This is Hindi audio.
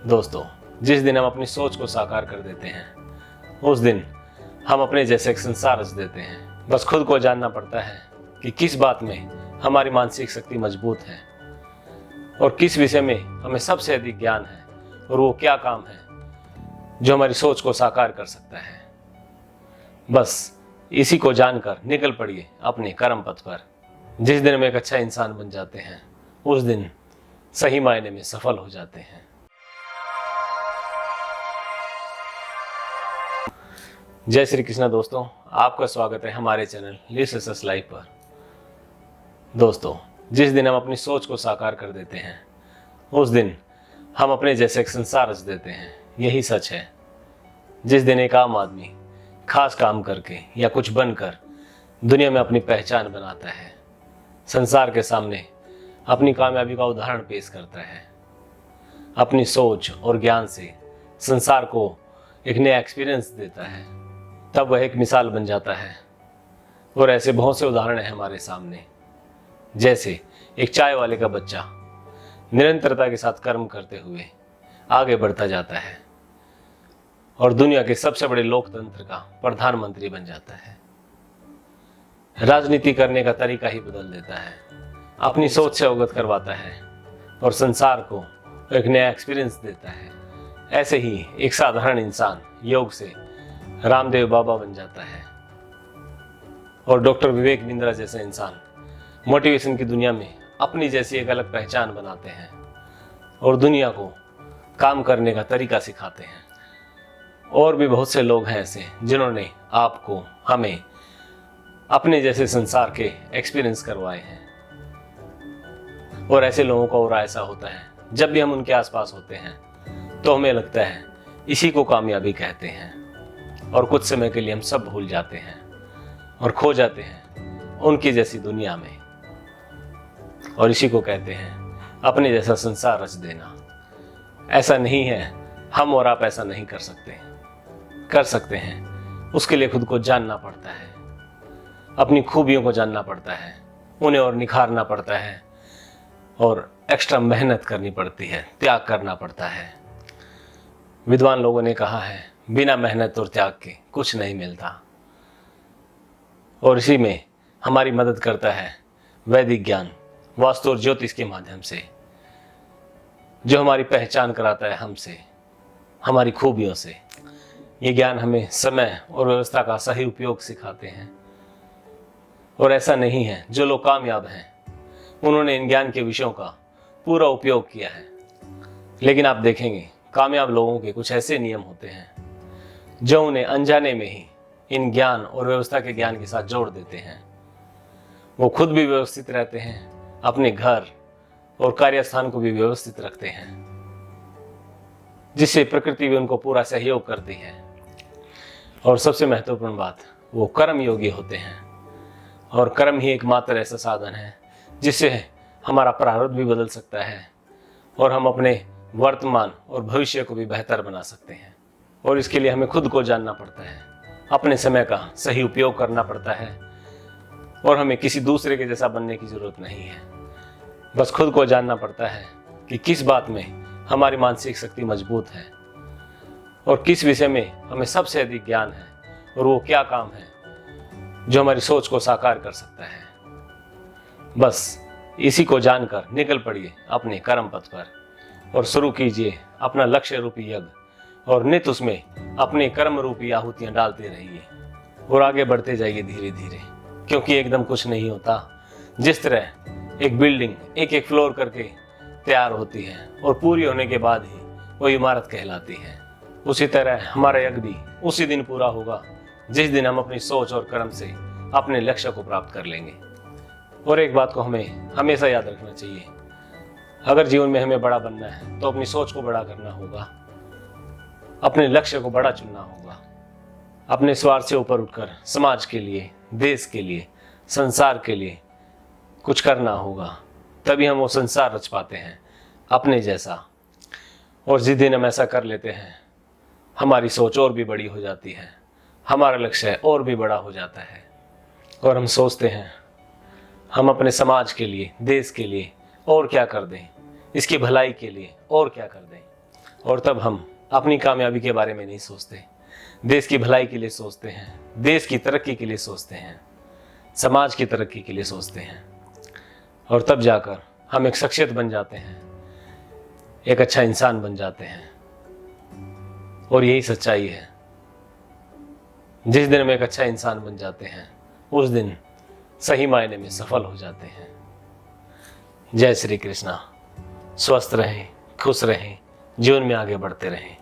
दोस्तों, जिस दिन हम अपनी सोच को साकार कर देते हैं उस दिन हम अपने जैसे एक संसार रच देते हैं। बस खुद को जानना पड़ता है कि किस बात में हमारी मानसिक शक्ति मजबूत है और किस विषय में हमें सबसे अधिक ज्ञान है और वो क्या काम है जो हमारी सोच को साकार कर सकता है। बस इसी को जानकर निकल पड़िए अपने कर्म पथ पर। जिस दिन हम एक अच्छा इंसान बन जाते हैं उस दिन सही मायने में सफल हो जाते हैं। जय श्री कृष्णा दोस्तों, आपका स्वागत है हमारे चैनल लिव सक्सेस लाइफ पर। दोस्तों, जिस दिन हम अपनी सोच को साकार कर देते हैं उस दिन हम अपने जैसे एक संसार रच देते हैं। यही सच है। जिस दिन एक आम आदमी खास काम करके या कुछ बनकर दुनिया में अपनी पहचान बनाता है, संसार के सामने अपनी कामयाबी का उदाहरण पेश करता है, अपनी सोच और ज्ञान से संसार को एक नया एक्सपीरियंस देता है, तब वह एक मिसाल बन जाता है। और ऐसे बहुत से उदाहरण हैं हमारे सामने। जैसे एक चाय वाले का बच्चा निरंतरता के साथ कर्म करते हुए आगे बढ़ता जाता है और दुनिया के सबसे बड़े लोकतंत्र का प्रधानमंत्री बन जाता है। राजनीति करने का तरीका ही बदल देता है, अपनी सोच से अवगत करवाता है और संसार को एक नया एक्सपीरियंस देता है। ऐसे ही एक साधारण इंसान योग से रामदेव बाबा बन जाता है और डॉक्टर विवेक बिंद्रा जैसे इंसान मोटिवेशन की दुनिया में अपनी जैसी एक अलग पहचान बनाते हैं और दुनिया को काम करने का तरीका सिखाते हैं। और भी बहुत से लोग हैं ऐसे जिन्होंने आपको, हमें अपने जैसे संसार के एक्सपीरियंस करवाए हैं। और ऐसे लोगों का और ऐसा होता है, जब भी हम उनके आसपास होते हैं तो हमें लगता है इसी को कामयाबी कहते हैं और कुछ समय के लिए हम सब भूल जाते हैं और खो जाते हैं उनकी जैसी दुनिया में। और इसी को कहते हैं अपने जैसा संसार रच देना। ऐसा नहीं है, हम और आप ऐसा नहीं कर सकते हैं। उसके लिए खुद को जानना पड़ता है, अपनी खूबियों को जानना पड़ता है, उन्हें और निखारना पड़ता है और एक्स्ट्रा मेहनत करनी पड़ती है, त्याग करना पड़ता है। विद्वान लोगों ने कहा है, बिना मेहनत और त्याग के कुछ नहीं मिलता। और इसी में हमारी मदद करता है वैदिक ज्ञान, वास्तु और ज्योतिष के माध्यम से, जो हमारी पहचान कराता है हमसे, हमारी खूबियों से। ये ज्ञान हमें समय और व्यवस्था का सही उपयोग सिखाते हैं। और ऐसा नहीं है, जो लोग कामयाब हैं उन्होंने इन ज्ञान के विषयों का पूरा उपयोग किया है। लेकिन आप देखेंगे कामयाब लोगों के कुछ ऐसे नियम होते हैं जो उन्हें अनजाने में ही इन ज्ञान और व्यवस्था के ज्ञान के साथ जोड़ देते हैं। वो खुद भी व्यवस्थित रहते हैं, अपने घर और कार्यस्थान को भी व्यवस्थित रखते हैं, जिससे प्रकृति भी उनको पूरा सहयोग करती है। और सबसे महत्वपूर्ण बात, वो कर्म योगी होते हैं और कर्म ही एकमात्र ऐसा साधन है जिससे हमारा प्रारब्ध भी बदल सकता है और हम अपने वर्तमान और भविष्य को भी बेहतर बना सकते हैं। और इसके लिए हमें खुद को जानना पड़ता है, अपने समय का सही उपयोग करना पड़ता है और हमें किसी दूसरे के जैसा बनने की जरूरत नहीं है। बस खुद को जानना पड़ता है कि किस बात में हमारी मानसिक शक्ति मजबूत है और किस विषय में हमें सबसे अधिक ज्ञान है और वो क्या काम है जो हमारी सोच को साकार कर सकता है। बस इसी को जानकर निकल पड़िए अपने कर्म पथ पर और शुरू कीजिए अपना लक्ष्य रूपी यज्ञ और नित उसमें अपने कर्म रूपी आहुतियां डालते रहिए और आगे बढ़ते जाइए धीरे धीरे, क्योंकि एकदम कुछ नहीं होता। जिस तरह एक बिल्डिंग एक एक फ्लोर करके तैयार होती है और पूरी होने के बाद ही वो इमारत कहलाती है, उसी तरह हमारा यज्ञ भी उसी दिन पूरा होगा जिस दिन हम अपनी सोच और कर्म से अपने लक्ष्य को प्राप्त कर लेंगे। और एक बात को हमें हमेशा याद रखना चाहिए, अगर जीवन में हमें बड़ा बनना है तो अपनी सोच को बड़ा करना होगा, अपने लक्ष्य को बड़ा चुनना होगा, अपने स्वार्थ से ऊपर उठकर समाज के लिए, देश के लिए, संसार के लिए कुछ करना होगा। तभी हम वो संसार रच पाते हैं अपने जैसा। और जिस दिन हम ऐसा कर लेते हैं हमारी सोच और भी बड़ी हो जाती है, हमारा लक्ष्य और भी बड़ा हो जाता है और हम सोचते हैं हम अपने समाज के लिए, देश के लिए और क्या कर दें, इसकी भलाई के लिए और क्या कर दें। और तब हम अपनी कामयाबी के बारे में नहीं सोचते, देश की भलाई के लिए सोचते हैं, देश की तरक्की के लिए सोचते हैं, समाज की तरक्की के लिए सोचते हैं। और तब जाकर हम एक शख्सियत बन जाते हैं, एक अच्छा इंसान बन जाते हैं। और यही सच्चाई है, जिस दिन हम एक अच्छा इंसान बन जाते हैं उस दिन सही मायने में सफल हो जाते हैं। जय श्री कृष्णा। स्वस्थ रहें, खुश रहें, जीवन में आगे बढ़ते रहें।